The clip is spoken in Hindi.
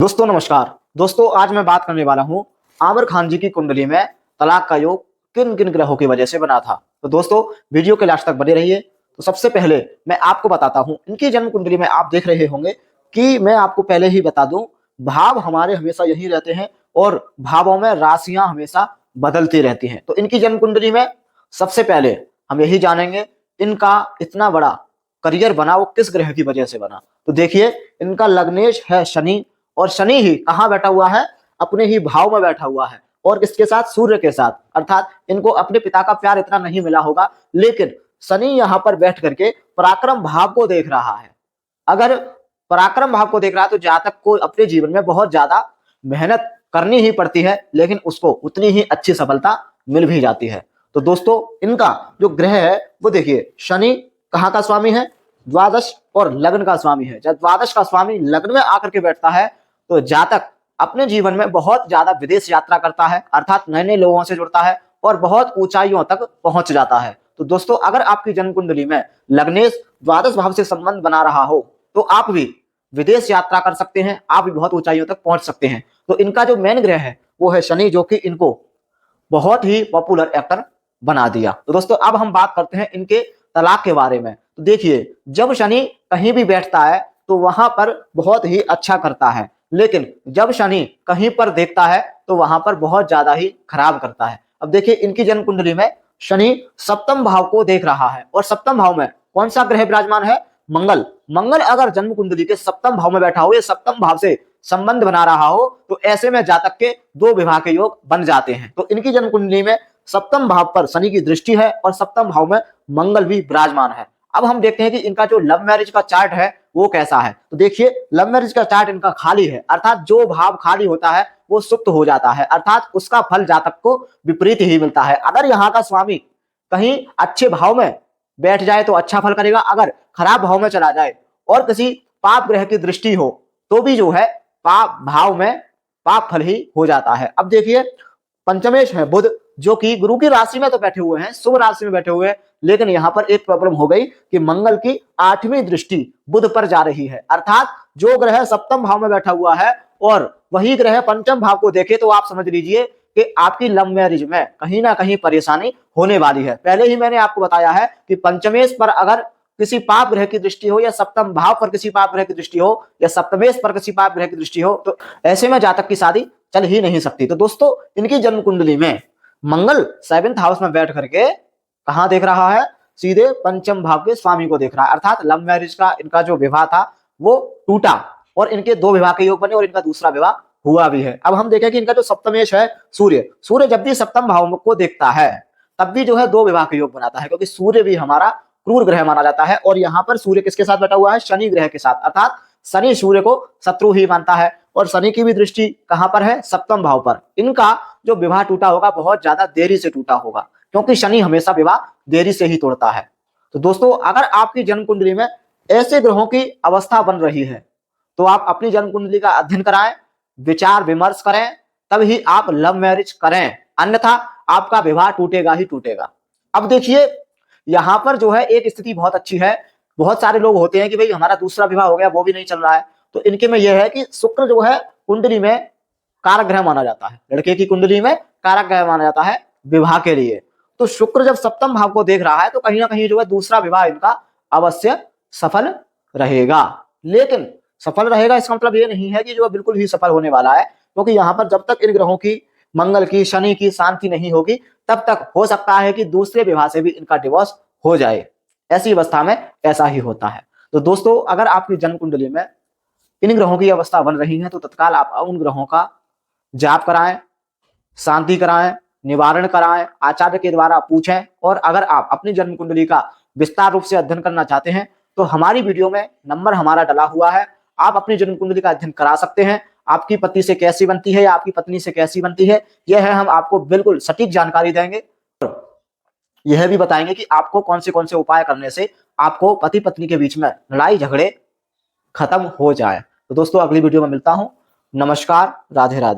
दोस्तों नमस्कार। दोस्तों आज मैं बात करने वाला हूं आमिर खान जी की कुंडली में तलाक का योग किन किन ग्रहों की वजह से बना था। तो दोस्तों वीडियो के लास्ट तक बने रहिए। तो सबसे पहले मैं आपको बताता हूं इनकी जन्म कुंडली में आप देख रहे होंगे कि मैं आपको पहले ही बता दूं भाव हमारे हमेशा यही रहते हैं और भावों में राशियां हमेशा बदलती रहती हैं। तो इनकी जन्म कुंडली में सबसे पहले हम यही जानेंगे इनका इतना बड़ा करियर बना वो किस ग्रह की वजह से बना। तो देखिए इनका लग्नेश है शनि और शनि ही कहाँ बैठा हुआ है, अपने ही भाव में बैठा हुआ है और किसके साथ, सूर्य के साथ। अर्थात इनको अपने पिता का प्यार इतना नहीं मिला होगा, लेकिन शनि यहाँ पर बैठ करके पराक्रम भाव को देख रहा है। अगर पराक्रम भाव को देख रहा है तो जातक को अपने जीवन में बहुत ज्यादा मेहनत करनी ही पड़ती है, लेकिन उसको उतनी ही अच्छी सफलता मिल भी जाती है। तो दोस्तों इनका जो ग्रह है वो देखिए शनि कहाँ का स्वामी है, द्वादश और लग्न का स्वामी है। जब द्वादश का स्वामी लग्न में आकर के बैठता है तो जातक अपने जीवन में बहुत ज्यादा विदेश यात्रा करता है, अर्थात नए नए लोगों से जुड़ता है और बहुत ऊंचाइयों तक पहुंच जाता है। तो दोस्तों अगर आपकी जन्म कुंडली में लग्नेश द्वादश भाव से संबंध बना रहा हो तो आप भी विदेश यात्रा कर सकते हैं, आप भी बहुत ऊंचाइयों तक पहुंच सकते हैं। तो इनका जो मेन ग्रह है वो है शनि, जो कि इनको बहुत ही पॉपुलर एक्टर बना दिया। तो दोस्तों अब हम बात करते हैं इनके तलाक के बारे में। तो देखिए जब शनि कहीं भी बैठता है तो वहां पर बहुत ही अच्छा करता है, लेकिन जब शनि कहीं पर देखता है तो वहां पर बहुत ज्यादा ही खराब करता है। अब देखिए इनकी जन्म कुंडली में शनि सप्तम भाव को देख रहा है और सप्तम भाव में कौन सा ग्रह विराजमान है, मंगल। मंगल अगर जन्म कुंडली के सप्तम भाव में बैठा हो या सप्तम भाव से संबंध बना रहा हो तो ऐसे में जातक के दो विवाह के योग बन जाते हैं। तो इनकी जन्म कुंडली में सप्तम भाव पर शनि की दृष्टि है और सप्तम भाव में मंगल भी विराजमान है। अब हम देखते हैं कि इनका जो लव मैरिज का चार्ट है वो कैसा है। तो देखिए लव मैरिज का चार्ट इनका खाली है, अर्थात जो भाव खाली होता है वो सुप्त हो जाता है, अर्थात उसका फल जातक को विपरीत ही मिलता है। अगर यहाँ का स्वामी कहीं अच्छे भाव में बैठ जाए तो अच्छा फल करेगा, अगर खराब भाव में चला जाए और किसी पाप ग्रह की दृष्टि हो तो भी जो है पाप भाव में पाप फल ही हो जाता है। अब देखिए पंचमेश है बुध, जो कि गुरु की राशि में तो बैठे हुए हैं, शुभ राशि में बैठे हुए हैं, लेकिन यहां पर एक प्रॉब्लम हो गई कि मंगल की 8वीं दृष्टि बुध पर जा रही है। अर्थात जो ग्रह सप्तम भाव में बैठा हुआ है और वही ग्रह पंचम भाव को देखे तो आप समझ लीजिए कि आपकी लव मैरिज में कहीं ना कहीं परेशानी होने वाली है। पहले ही मैंने आपको बताया है कि पंचमेश पर अगर किसी पाप ग्रह की दृष्टि हो या सप्तम भाव पर किसी पाप ग्रह की दृष्टि हो या सप्तमेश पर किसी पाप ग्रह की दृष्टि हो तो ऐसे में जातक की शादी चल ही नहीं सकती। तो दोस्तों इनकी जन्म कुंडली में मंगल 7th हाउस में बैठ करके कहां देख रहा है, सीधे पंचम भाव के स्वामी को देख रहा है। अर्थात लव मैरिज का इनका जो विवाह था वो टूटा और इनके दो विवाह के योग बने और इनका दूसरा विवाह हुआ भी है। अब हम देखें कि इनका जो सप्तमेश है सूर्य, सूर्य जब भी सप्तम भाव को देखता है तब भी जो है दो विवाह के योग बनाता है, क्योंकि सूर्य भी हमारा क्रूर ग्रह माना जाता है और यहाँ पर सूर्य किसके साथ बैठा हुआ है, शनि ग्रह के साथ। अर्थात शनि सूर्य को शत्रु ही मानता है और शनि की भी दृष्टि कहां पर है, सप्तम भाव पर। इनका जो विवाह टूटा होगा बहुत ज्यादा देरी से टूटा होगा, क्योंकि शनि हमेशा विवाह देरी से ही तोड़ता है। तो दोस्तों अगर आपकी जन्म कुंडली में ऐसे ग्रहों की अवस्था बन रही है तो आप अपनी जन्म कुंडली का अध्ययन कराएं, विचार विमर्श करें, तब ही आप लव मैरिज करें, अन्यथा आपका विवाह टूटेगा ही टूटेगा। अब देखिए यहां पर जो है एक स्थिति बहुत अच्छी है। बहुत सारे लोग होते हैं कि भाई हमारा दूसरा विवाह हो गया वो भी नहीं चल रहा है, तो इनके में यह है कि शुक्र जो है कुंडली में कारक ग्रह माना जाता है, लड़के की कुंडली में कारक ग्रह माना जाता है विवाह के लिए। तो शुक्र जब सप्तम भाव को देख रहा है तो कहीं ना कहीं जो है दूसरा विवाह इनका अवश्य सफल रहेगा। लेकिन सफल रहेगा इसका मतलब ये नहीं है कि जो बिल्कुल ही सफल होने वाला है, क्योंकि यहाँ पर जब तक इन ग्रहों की, मंगल की, शनि की शांति नहीं होगी तब तक हो सकता है कि दूसरे विवाह से भी इनका डिवोर्स हो जाए। ऐसी अवस्था में ऐसा ही होता है। तो दोस्तों अगर आपकी जन्म कुंडली में इन ग्रहों की अवस्था बन रही है तो तत्काल आप उन ग्रहों का जाप कराएं, शांति कराएं, निवारण कराएं, आचार्य के द्वारा पूछें। और अगर आप अपनी जन्म कुंडली का विस्तार रूप से अध्ययन करना चाहते हैं तो हमारी वीडियो में नंबर हमारा डला हुआ है, आप अपनी जन्म कुंडली का अध्ययन करा सकते हैं। आपकी पति से कैसी बनती है या आपकी पत्नी से कैसी बनती है, यह है हम आपको बिल्कुल सटीक जानकारी देंगे। यह भी बताएंगे कि आपको कौन से उपाय करने से आपको पति पत्नी के बीच में लड़ाई झगड़े खत्म हो जाए। तो दोस्तों अगली वीडियो में मिलता हूं। नमस्कार, राधे राधे।